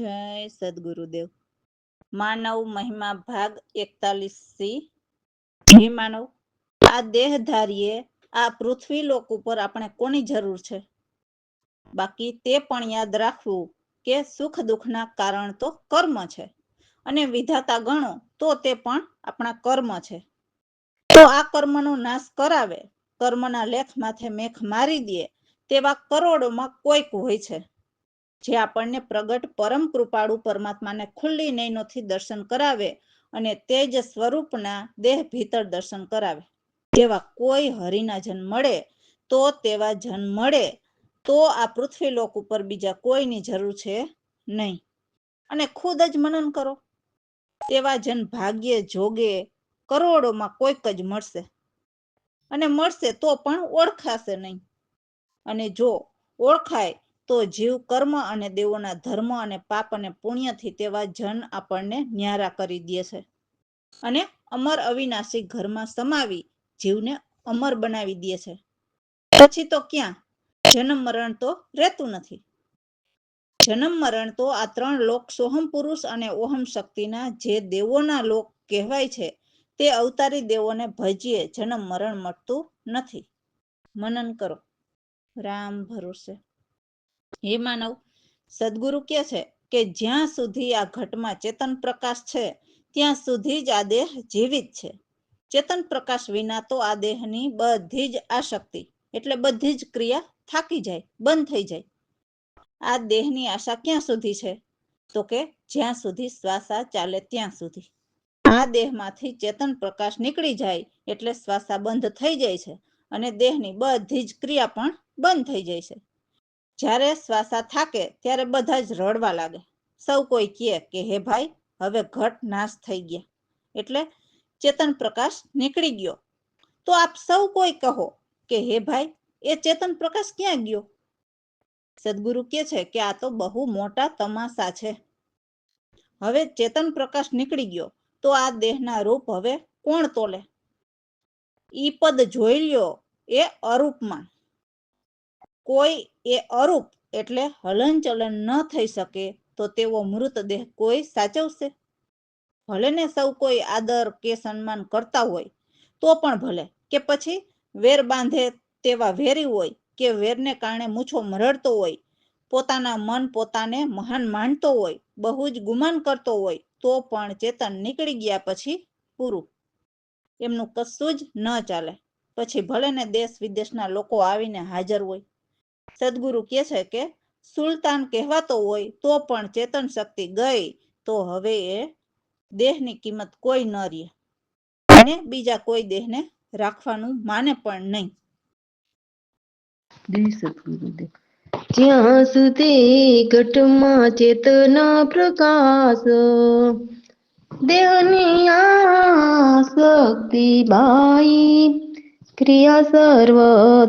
જય સદગુરુદેવ। માનવ મહિમા ભાગ 41C। હે માનવ, આ દેહધારીએ આ પૃથ્વીલોક ઉપર આપણે કોની જરૂર છે? બાકી તે પણ યાદ રાખવું કે સુખ દુઃખના કારણ તો કર્મ છે, અને વિધાતા ગણો તો તે પણ આપણા કર્મ છે। તો આ કર્મનો નાશ કરાવે, કર્મના લેખ માથે મેખ મારી દે તેવા કરોડોમાં કોઈક હોય છે, જે આપણને પ્રગટ પરમ કૃપાળુ પરમાત્માને ખુલ્લી નયનોથી દર્શન કરાવે અને તેજ સ્વરૂપના દેહ ભીતર દર્શન કરાવે। જેવા કોઈ હરિના જન મળે તો તેવા જન મળે તો આ પૃથ્વીલોક ઉપર બીજા કોઈની જરૂર છે નહીં। અને ખુદ જ મનન કરો, તેવા જન ભાગ્યે જોગે કરોડોમાં કોઈક જ મળશે, અને મળશે તો પણ ઓળખાશે નહીં। અને જો ઓળખાય તો જીવ કર્મ અને દેવોના ધર્મ અને પાપ અને પુણ્યથી તેવા જન આપણને ન્યારા કરી દે છે, અને અમર અવિનાશી ઘરમાં સમાવી જીવને અમર બનાવી દે છે। પછી તો ક્યાં જન્મ મરણ તો રહેતું નથી। જન્મ મરણ તો આ ત્રણ લોક સોહમ પુરુષ અને ઓહમ શક્તિના જે દેવોના લોક કહેવાય છે, તે અવતારી દેવોને ભજીએ જન્મ મરણ મળતું નથી। મનન કરો, રામ ભરોસે। હે માનવ, સદગુરુ કહે છે કે જ્યાં સુધી આ ઘટમાં ચેતન પ્રકાશ છે ત્યાં સુધી જ આ દેહ જીવિત છે। ચેતન પ્રકાશ વિના તો આ દેહની બધી જ આશક્તિ એટલે બધી જ ક્રિયા થાકી જાય, બંધ થઈ જાય। આ દેહની આશા ક્યાં સુધી છે? તો કે જ્યાં સુધી શ્વાસા ચાલે ત્યાં સુધી। આ દેહમાંથી ચેતન પ્રકાશ નીકળી જાય એટલે શ્વાસા બંધ થઈ જાય છે, અને દેહની બધી જ ક્રિયા પણ બંધ થઈ જાય છે। જ્યારે શ્વાસા થાકે ત્યારે બધા જ રડવા લાગે। સૌ કોઈ કહે કે હે ભાઈ, હવે ઘટ નાશ થઈ ગયા, એટલે ચેતન પ્રકાશ નીકળી ગયો। તો આપ સૌ કોઈ કહો કે હે ભાઈ, એ ચેતન પ્રકાશ ક્યાં ગયો? સદગુરુ કહે છે કે આ તો બહુ મોટા તમાશા છે। હવે ચેતન પ્રકાશ નીકળી ગયો તો આ દેહના રૂપ હવે કોણ તોલે? ઈ પદ જોઈ લ્યો એ અરૂપમાં। કોઈ એ અરૂપ એટલે હલનચલન ન થઈ શકે તો તેવો મૃતદેહ કોઈ સાચવશે? ભલે ને સૌ કોઈ આદર કે સન્માન કરતા હોય તો પણ ભલે, કે પછી વેર બાંધે તેવા વેરી હોય કે વેરને કારણે મૂછો મરડતો હોય, પોતાના મન પોતાને મહાન માનતો હોય, બહુ જ ગુમાન કરતો હોય, તો પણ ચેતન નીકળી ગયા પછી પૂરું, એમનું કશું જ ન ચાલે। પછી ભલે ને દેશ વિદેશના લોકો આવીને હાજર હોય। સદગુરુ કહે છે કે સુલતાન કહેવાતો હોય તો પણ ચેતન શક્તિ ગઈ તો હવે એ દેહની કિંમત કોઈ ન રહે, અને બીજા કોઈ દેહને રાખવાનું માને પણ નહીં। જય સદગુરુદેવ। જ્યાં સુધી ઘટમાં ચેતના પ્રકાશ, દેહની આસક્તિ બાઈ, ક્રિયા સર્વ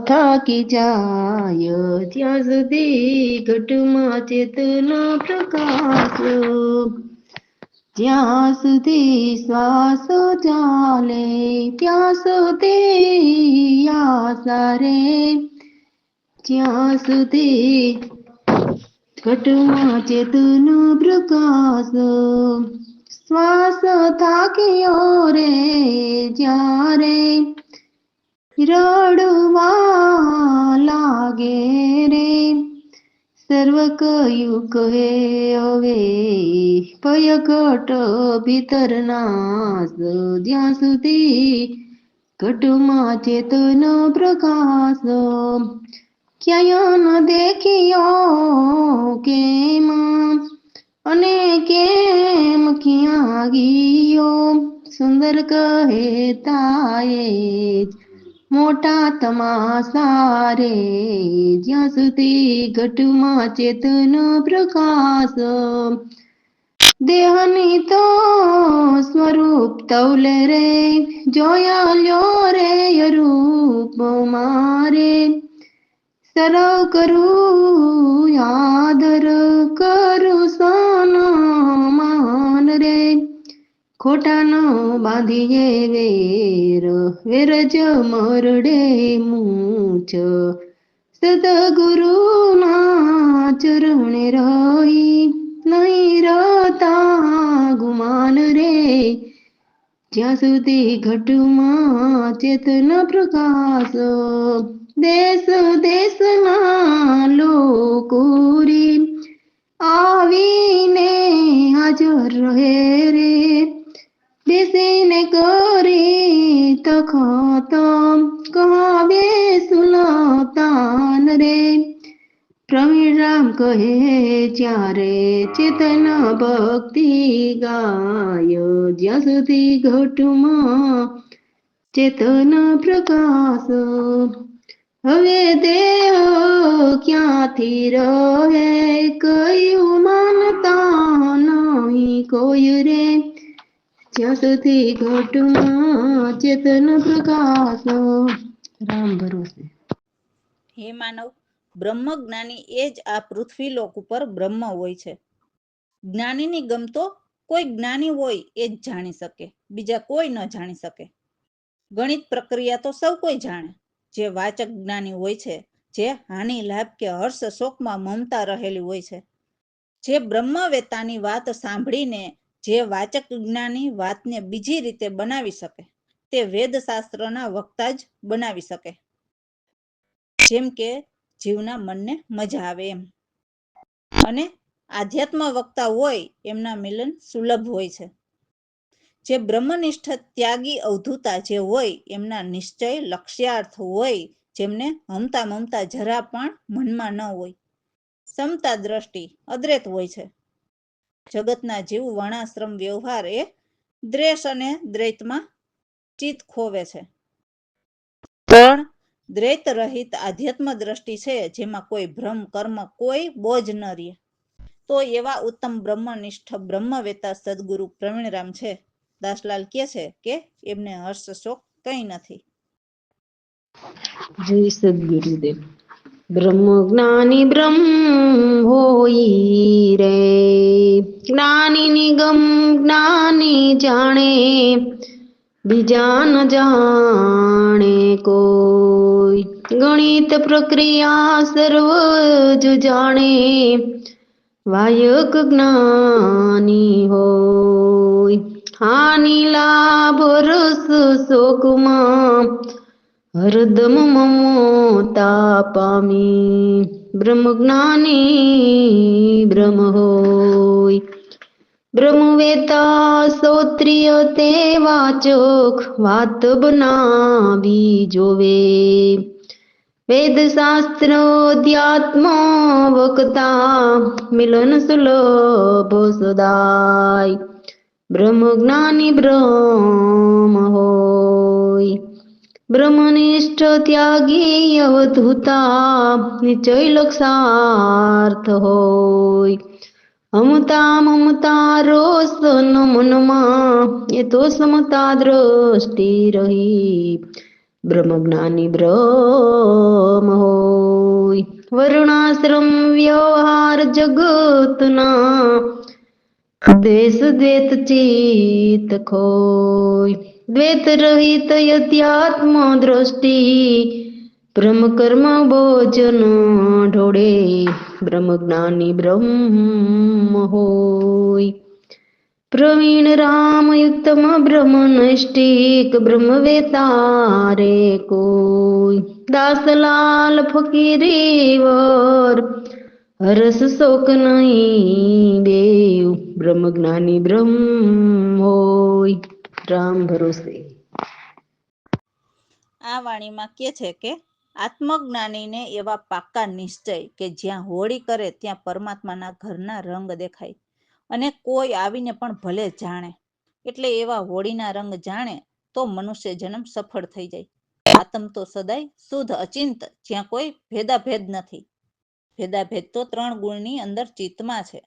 થાકી જાય। ત્યાં સુધી ઘટમાં ચેતના પ્રકાશ, જ્યાં સુધી શ્વાસ ચાલે ત્યાં સુધી આશા રે, જ્યાં સુધી ઘટમાં ચેતનો પ્રકાશ, શ્વાસ થાક્યો રે જ્યારે રડવા લાગે રે, સર્વ કયું કહે હવે ભય ઘટ ભીતર નાશ, જ્યાં સુધી ઘટમાં ચેતનો પ્રકાશ, ક્યાંય ન દેખ્યો કેમ અને કેમ ક્યાં ગયો, સુંદર કહેતા એ મોટા તમાશા રે, જ્યાં સુધી ઘટમાં ચેતનો પ્રકાશ, દેહની તો સ્વરૂપ તૌલે રે, જોયા લ્યો રે રૂપ મારે, સર્વ કરું આદર કરું સન્માન રે, ખોટા ન બાંધીએ વેર, વેર જ મરડે મૂછ, સદગુરુના ચરણે રહી નહીં જ્યાં સુધી ઘટમાં ચેતના પ્રકાશ દેશ દેશના લોકો રે આવીને હાજર રહે રે બેસીને કરી તખત કહાવે સુલતાન રે પ્રવીણ કહે જ્યારે ચેતન ભક્તિ ગાય જ્યાં સુધી ઘટમાં ચેતન પ્રકાશ હવે દેહ ક્યાંથી રહે કયું માનતા નહીં કોઈ રે જ્યાં સુધી ઘટમાં ચેતન પ્રકાશ રામ ભરોસે હે માનવ, બ્રહ્મ જ્ઞાની એ જ આ પૃથ્વીલોક ઉપર બ્રહ્મ હોય છે. જ્ઞાનીની ગમતો કોઈ જ્ઞાની હોય એ જ જાણી શકે, બીજા કોઈ ન જાણી શકે. ગણિત પ્રક્રિયા તો સૌ કોઈ જાણે. જે વાચક જ્ઞાની હોય છે, જે હાનિ લાભ કે હર્ષ શોકમાં મમતા રહેલી હોય છે, જે બ્રહ્મવેતાની વાત સાંભળીને જે વાચક જ્ઞાની વાતને બીજી રીતે બનાવી શકે, તે વેદશાસ્ત્રના વક્તા જ બનાવી શકે. જેમ કે જીવના મનને મજા આવે એમ. અને આધ્યાત્મ વક્તા હોય એમના મિલન સુલભ હોય છે. જે બ્રહ્મનિષ્ઠ ત્યાગી અવધૂતા જે હોય એમના નિશ્ચય લક્ષ્યાર્થ હોય, જેમને હમતા મમતા જરા પણ મનમાં ન હોય. સમતા દ્રષ્ટિ અદ્રેત હોય છે. જગતના જીવ વર્ણાશ્રમ વ્યવહાર એ દ્વેષ અને દ્વૈતમાં ચિત્ત ખોવે છે. પણ દ્વૈત રહિત આધ્યાત્મ દ્રષ્ટિ છે, જેમાં કોઈ ભ્રમ કર્મ કોઈ બોજ ન રહે. તો એવા ઉત્તમ બ્રહ્મનિષ્ઠ બ્રહ્મવેતા સદગુરુ પ્રવીણરામ છે. દાસલાલ કહે છે કે એમને હર્ષ શોક કંઈ નથી. જય સદગુરુદેવ. બ્રહ્મ જ્ઞાની બ્રહ્મ હોઈ રે જ્ઞાની નિગમ જ્ઞાની જાણે બીજા ન જાણે કોઈ ગણિત પ્રક્રિયા સર્વ જ જાણે વાયક જ્ઞાની હોય હાનિ લાભ રસ શોકમાં હરદમ મમતા પામી બ્રહ્મ જ્ઞાની બ્રહ્મ હોય બ્રહ્મવેતા શ્રોત્રિય તે વાચક વાત બનાવી જોવે વેદ શાસ્ત્ર અધ્યાત્મ વક્તા મિલન સુલભ સદાય બ્રહ્મ જ્ઞાની બ્રહ્મ હોય બ્રહ્મનિષ્ઠ ત્યાગી અવધૂતા નિશ્ચય લક્ષાર્થ હોય અમતા મમતા રોષ ન મનમાં એ તો સમતા દ્રષ્ટિ રહી બ્રહ્મ જ્ઞાની બ્રહ્મ હોય વર્ણાશ્રમ વ્યવહાર જગતના દેશ દ્વેત ચિત ખોય દ્વેત રહિત અધ્યાત્મ દ્રષ્ટિ બ્રહ્મ કર્મ ભોજન ઢોળે બ્રહ્મ જ્ઞાની બ્રહ્મ હોય પ્રવીણ રામયુક્તમ બ્રહ્મ નૈષ્ટિક બ્રહ્મવેતા રે કોઈ દાસલાલ ફકીરી વર હરસ શોક નહીં બેવ બ્રહ્મ જ્ઞાની બ્રહ્મ હોય રામ ભરોસે. આ વાણીમાં કહે છે કે આત્મજ્ઞાનીને એવા પાક્કા નિશ્ચય કે જ્યાં હોળી કરે ત્યાં પરમાત્માના ઘરના રંગ દેખાય અને કોઈ આવીને પણ ભલે જાણે. એટલે એવા હોળીના રંગ જાણે તો મનુષ્ય જન્મ સફળ થઈ જાય. આત્મ તો સદાય શુદ્ધ અચિંત, જ્યાં કોઈ ભેદાભેદ નથી. ભેદાભેદ તો 3 ગુણની અંદર ચિત્તમાં છે.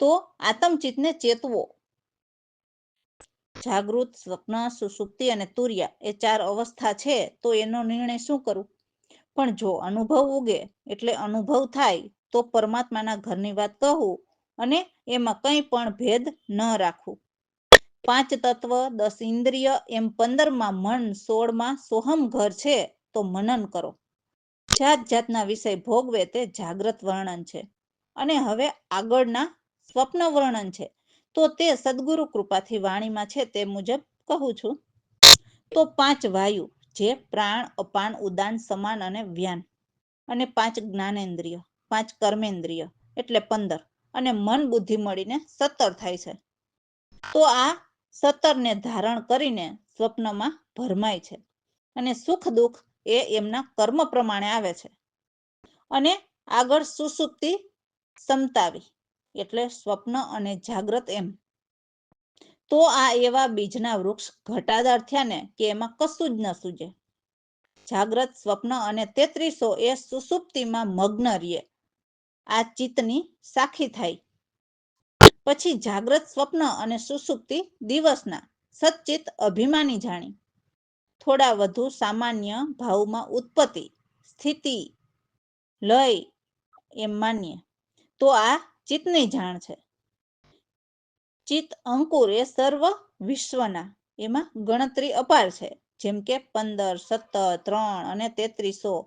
તો આત્મચિત્તને ચેતવો. જાગૃત, સ્વપ્ન, સુષુપ્તિ અને તુર્યા એ 4 અવસ્થા છે. તો એનો નિર્ણય શું કરું? પણ જો અનુભવ ઉગે એટલે અનુભવ થાય તો પરમાત્માના ઘરની વાત કહું અને એમાં કંઈ પણ ભેદ ન રાખવું. 5 તત્વ, 10 ઇન્દ્રિય એમ 15માં મન, 16માં સોહમ ઘર છે. તો મનન કરો. જાત જાતના વિષય ભોગવે તે જાગ્રત વર્ણન છે. અને હવે આગળના સ્વપ્ન વર્ણન છે. તો તે સદગુરુ કૃપાથી વાણીમાં છે તે મુજબ કહું છું. તો 5 વાયુ, જે પ્રાણ, અપાન, ઉદાન, સમાન અને વ્યાન, અને 5 જ્ઞાનેન્દ્રિય, 5 કર્મેન્દ્રિય એટલે 15, અને મન બુદ્ધિ મળીને 17 થાય છે. તો આ 17 ને ધારણ કરીને સ્વપ્નમાં ભરમાય છે, અને સુખ દુઃખ એ એમના કર્મ પ્રમાણે આવે છે. અને આગળ સુષુપ્તિ સમતાવી એટલે સ્વપ્ન અને જાગ્રત એમ. તો આ એવા બીજના વૃક્ષ ઘટાદાર થયા ને કે એમાં કશું જ ન સૂજે. જાગ્રત, સ્વપ્ન અને 33 એ સુષુપ્તિમાં મગ્ન રહીએ. આ ચિત્તની સાખી થાય. પછી જાગ્રત, સ્વપ્ન અને સુષુપ્તિ દિવસના સચ્ચિત અભિમાની જાણી. થોડા વધુ સામાન્ય ભાવમાં ઉત્પત્તિ, સ્થિતિ, લય એમ માનીએ તો આ ચિત્તની જાણ છે. ચિત્ત અંકુર એ સર્વ વિશ્વના, એમાં ગણતરી અપાર છે. જેમ કે 15, 17, 3 અને 33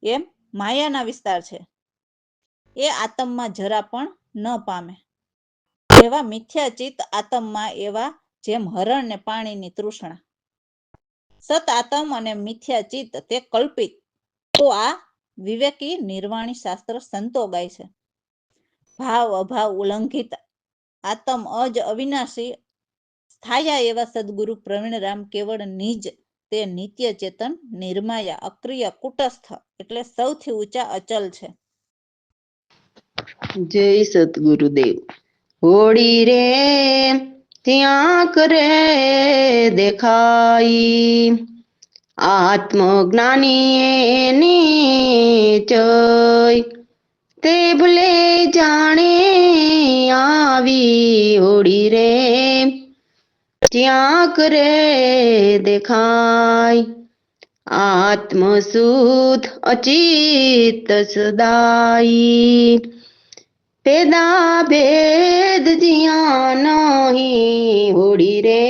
એમ માયાના વિસ્તાર છે. એ આત્મમાં જરા પણ ન પામે. જેવા મિથ્યા ચિત્ત આત્મમાં, એવા જેમ હરણને પાણીની તૃષ્ણા. સત આત્મ અને મિથ્યા ચિત્ત તે કલ્પિત. તો આ વિવેકી નિર્વાણી શાસ્ત્ર સંતો ગાય છે. ભાવ અભાવ ઉલ્લંઘિત આત્મ અજ અવિનાશી સ્થાયા એવા સદગુરુ પ્રવીણરામ કેવળ નિજ તે નિત્ય ચેતન નિર્માયા અક્રિય કુટસ્થ એટલે સૌથી ઊંચા અચલ છે. જય સતગુરુદેવ. હોળી રે ત્યાં કરે દેખાઈ, આત્મજ્ઞાની એની ચય, તે ભલે જાણે આવી હોળી રે ત્યાં કરે દેખાય, આત્મ શુદ્ધ અચિત સદાઈ, પેદા ભેદ જ્યાં નહીં હોળી રે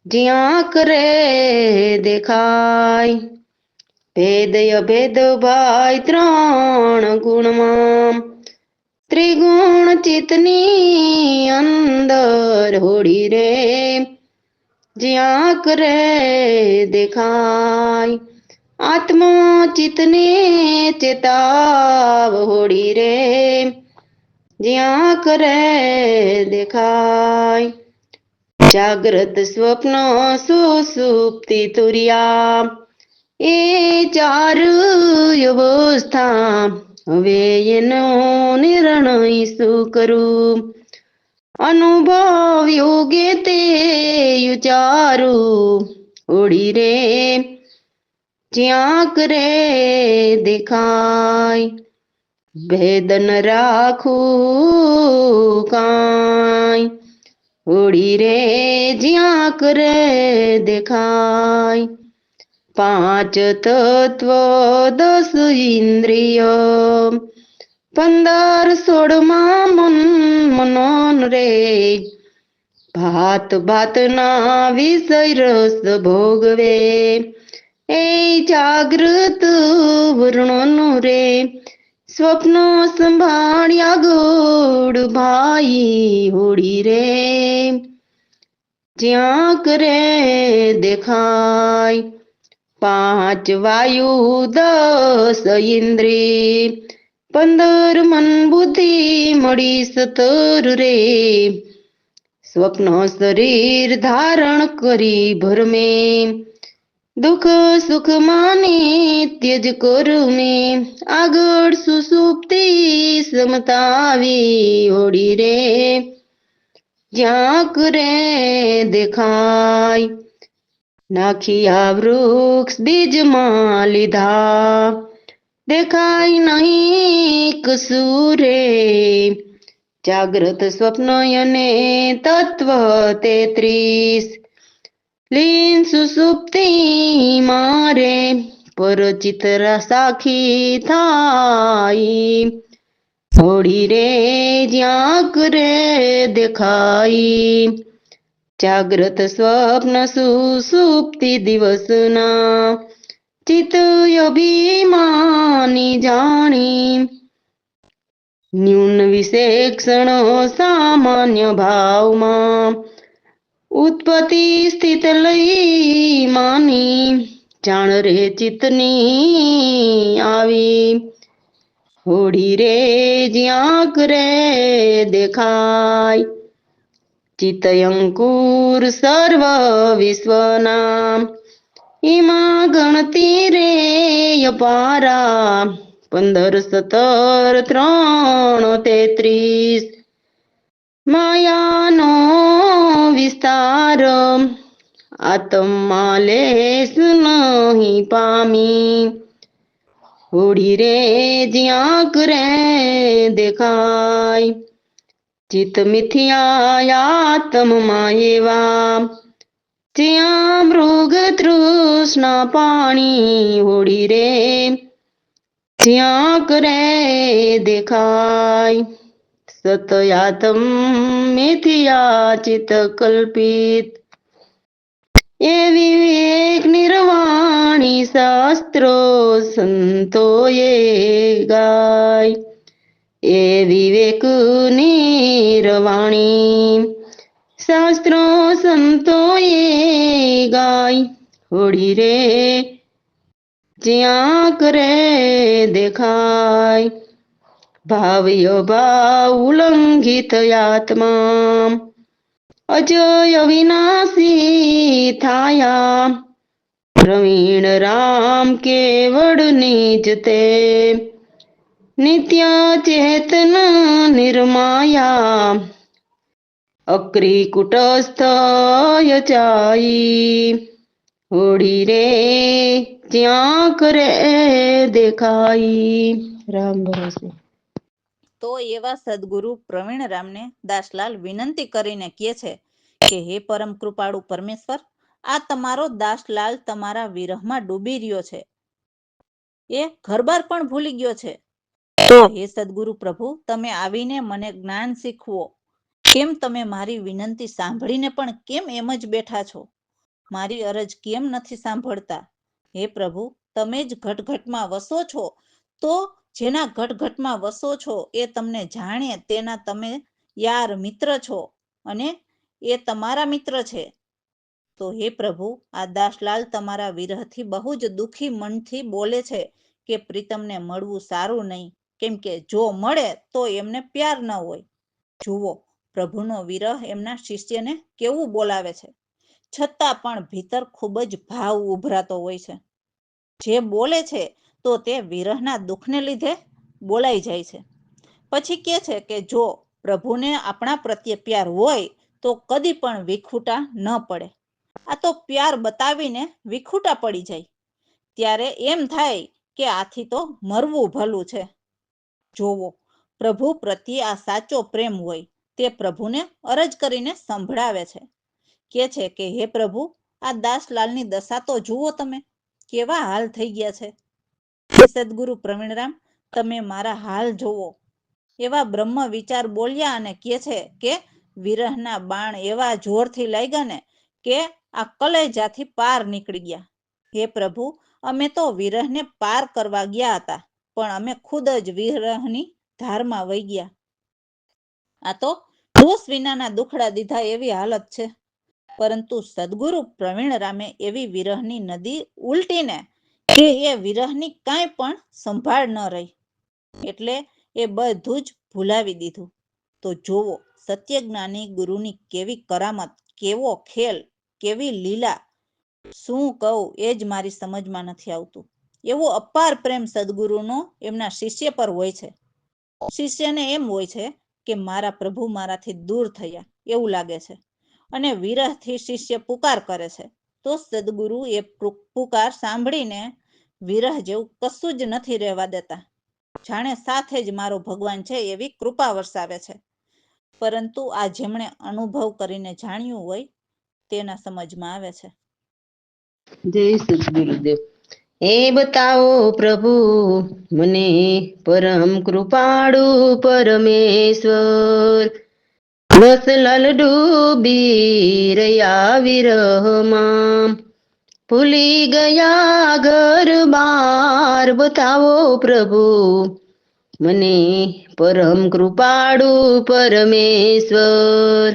જ્યાં કરે દેખાય, ભેદ અભેદ ભાઈ 3 ગુણમાં, ત્રિગુણ ચિતની અંદર હોળી રે જ્યાં કરે દેખાય, આત્મા ચિતને ચેતાવ હોળી રે જ્યાં કરે દેખાય, જાગ્રત સ્વપ્ન સુષુપ્તિ તુર્યા એ 4 અવસ્થા, હવે એનો નિર્ણય શું કરું, અનુભવ યોગે તે વિચારું હોળી રે જ્યાં કરે દેખાય, ભેદ ન રાખું કાંઈ હોળી રે જ્યાં કરે દેખાય, 5 તત્વ 10 ઇન્દ્રિય, 15 16 મનોન રે, ભાત ભાતના વિષય રસ ભોગવે, એ જાગૃત વર્ણનું રે, સ્વપ્ન સંભાળ્યા ગોડ ભાઈ હોળી રે જ્યાં કરે દેખાય, 5 વાયુ 10 ઇન્દ્રિય, 15 મન બુદ્ધિ મળી 17 રે, સ્વપ્ન શરીર ધારણ કરી ભરમે, દુઃખ સુખ માની ત્યજ કરમે, આગળ સુષુપ્તિ સમતાવી હોળી રે જ્યાં કરે દેખાય, નાખિયા વૃક્ષ બીજમાં લીધા, દેખાય નહીં કસુરે, જાગ્રત સ્વપ્ન અને તત્વ 33, લીન સુષુપ્તિ મારે પરચિત સાખી થાય, હોળી રે જ્યાં કરે દેખાય, જાગ્રત સ્વપ્ન સુષુપ્તિ દિવસના, ચિત્ત અભિમાની જાણી, ન્યૂન વિશેષણ સામાન્ય ભાવમાં ઉત્પત્તિ સ્થિત લઈ માની જાણ રે ચિત્તની આવી હોડી રે જ્યાં કરે દેખાય ચિતયંકુર સર્વ વિશ્વના એમાં ગણતી રે અપારા 15 17 3 33 માયાનો વિસ્તાર આત્મા લેશ નહીં પામી હોડી રે જ્યાં કરે દેખાય ચિત્ત મિથ્યાયાત્મમાં એવા જ્યાં મૃગ તૃષ્ણા પાણી હોડી રે જ્યાં કરે દેખાય સતયાતમ મિથ્યા ચિત્ત કલ્પિત એ વિવેક નિર્વાણી શાસ્ત્રો સંતોએ ગાય એ વિવેક નિર્વાણી શાસ્ત્રો સંતોએ ગાય હોડી રે જ્યાં કરે દેખાય ભાવ્ય ભાવ ઉલ્લંઘિત આત્મા અજય વિનાશી થાયા પ્રવીણ રામ કેવળ નિજ તે નિત્ય ચેતન નિર્માયા અક્રી કુટસ્થ યચાઈ હોડી રે જ્યાં કરે દેખાઈ રામ ભરોસે તો એવા સદગુરુ પ્રવીણરામને દાસલાલ વિનંતી કરીને કહે છે કે હે પરમ કૃપાળુ પરમેશ્વર, આ તમારો દાસલાલ તમારા વિરહમાં ડૂબી રહ્યો છે, એ ઘરબાર પણ ભૂલી ગયો છે. તો હે સદગુરુ પ્રભુ, તમે આવીને મને જ્ઞાન શીખવો. કેમ તમે મારી વિનંતી સાંભળીને પણ કેમ એમ જ બેઠા છો? મારી અરજ કેમ નથી સાંભળતા? હે પ્રભુ, તમે જ ઘટઘટમાં વસો છો, તો જેના ઘટઘટમાં વસો છો એ તમને જાણે તેના તમે યાર મિત્ર છો અને એ તમારા મિત્ર છે. તો હે પ્રભુ, આ દાસલાલ તમારા વિરહથી બહુ જ દુઃખી મનથી બોલે છે કે પ્રીતમને મળવું સારું નહીં, કેમ કે જો મળે તો એમને પ્યાર ન હોય. જુઓ, પ્રભુનો વિરહ એમના શિષ્યને કેવું બોલાવે છે, છતાં પણ ભીતર ખૂબ જ ભાવ ઉભરાતો હોય છે. જે બોલે છે તો તે વિરહના દુઃખને લીધે બોલાઈ જાય છે. પછી કહે છે કે જો પ્રભુને આપણા પ્રત્યે પ્યાર હોય તો કદી પણ વિખૂટા ન પડે. આ તો પ્યાર બતાવીને વિખૂટા પડી જાય. ત્યારે એમ થાય કે આથી તો મરવું ભલું છે. જોવો, પ્રભુ પ્રત્યે આ સાચો પ્રેમ હોય તે પ્રભુને અરજ કરીને સંભળાવે છે. કે છે કે હે પ્રભુ, આ દાસલાલની દશા તો જુઓ તમે, કેવા હાલ થઈ ગયા છે. હે સદગુરુ પ્રવીણરામ, તમે મારા હાલ જોવો. એવા બ્રહ્મ વિચાર બોલ્યા અને કહે છે કે વિરહના બાણ એવા જોરથી લાગ્યા ને કે આ કલેજાથી પાર નીકળી ગયા. હે પ્રભુ, અમે તો વિરહને પાર કરવા ગયા હતા, પણ અમે ખુદ જ વિરહની ધારમાં વહી ગયા. આ તો દોષ વિનાના દુખડા દીધા એવી હાલત છે. પરંતુ સદગુરુ પ્રવીણરામે એવી વિરહની નદી ઉલટીને કે એ વિરહની કાંઈ પણ સંભાળ ન રહી, એટલે એ બધું જ ભૂલાવી દીધું. તો જોવો, સત્યજ્ઞાની ગુરુની કેવી કરામત, કેવો ખેલ, કેવી લીલા. શું કહું એ જ મારી સમજમાં નથી આવતું. એવો અપાર પ્રેમ સદગુરુનો એમના શિષ્ય પર હોય છે. શિષ્યને એમ હોય છે કે મારા પ્રભુ મારાથી દૂર થયા એવું લાગે છે, અને વિરહથી શિષ્ય પુકાર કરે છે. તો સદગુરુ એ પુકાર સાંભળીને વિરહ જેવું કશું જ નથી રહેવા દેતા. જાણે સાથે જ મારો ભગવાન છે એવી કૃપા વરસાવે છે. પરંતુ આ જેમણે અનુભવ કરીને જાણ્યું હોય તેના સમજમાં આવે છે. જય સદગુરુદેવ. એ બતાવો પ્રભુ મને પરમ કૃપાળુ પરમેશ્વર, દસલાલ ડૂબી રહ્યા વિરહમાં, ભૂલી ગયા ઘર બાર, બતાવો પ્રભુ મને પરમ કૃપાળુ પરમેશ્વર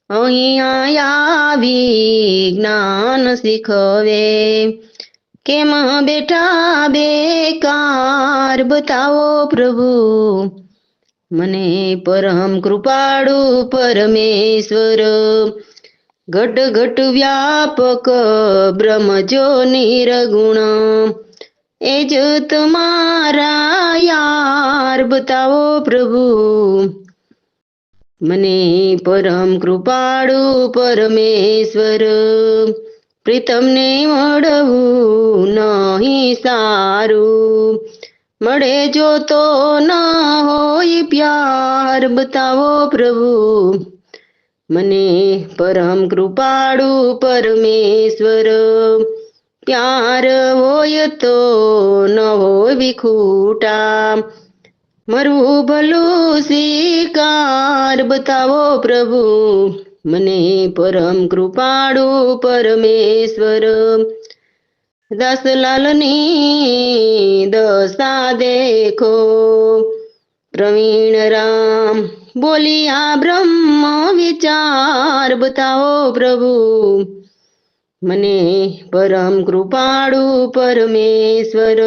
અહીંયા આવી જ્ઞાન શીખવે. કેમ બેઠા બેકાર બતાવો પ્રભુ, મને પરમ કૃપાળુ પરમેશ્વર. ઘટ ઘટ વ્યાપક બ્રહ્મ જો નિર્ગુણ, એ જ તમારા યાર બતાવો પ્રભુ, મને પરમ કૃપાળુ પરમેશ્વર. પ્રીતમને મળવું નહીં સારું, મળે જો તો ન હોય પ્યાર બતાવો પ્રભુ, મને પરમ કૃપાળુ પરમેશ્વર. પ્યાર હોય તો ન હોય વિખૂટા, મરવું ભલું શિકાર બતાવો પ્રભુ, મને પરમ કૃપાળુ પરમેશ્વર. દાસલાલની દશા દેખો, પ્રવીણ રામ બોલિયા બ્રહ્મ વિચાર બતાવો પ્રભુ, મને પરમ કૃપાળુ પરમેશ્વર.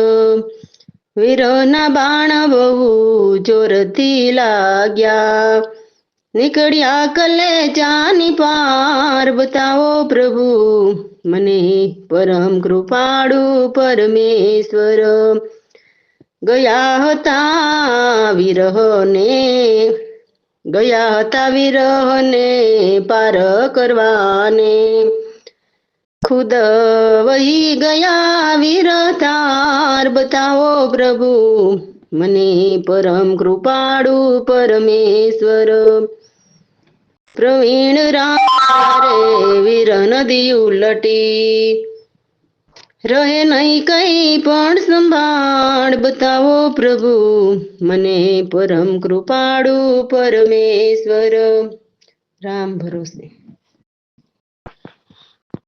વીરના બાણ બહુ જોરથી લાગ્યા, નીકળ્યા કલેજાની પાર બતાવો પ્રભુ, મને પરમ કૃપાળુ પરમેશ્વર. ગયા હતા વિરહને પાર કરવાને, ખુદ વહી ગયા વીરતાર બતાવો પ્રભુ, મને પરમ કૃપાળુ પરમેશ્વર. પ્રવીણ રામ રે વીર નદી ઉલટી, રહે નહીં કઈ પણ સંભાળ બતાવો પ્રભુ, મને પરમ કૃપાળુ પરમેશ્વર. રામ ભરોસે.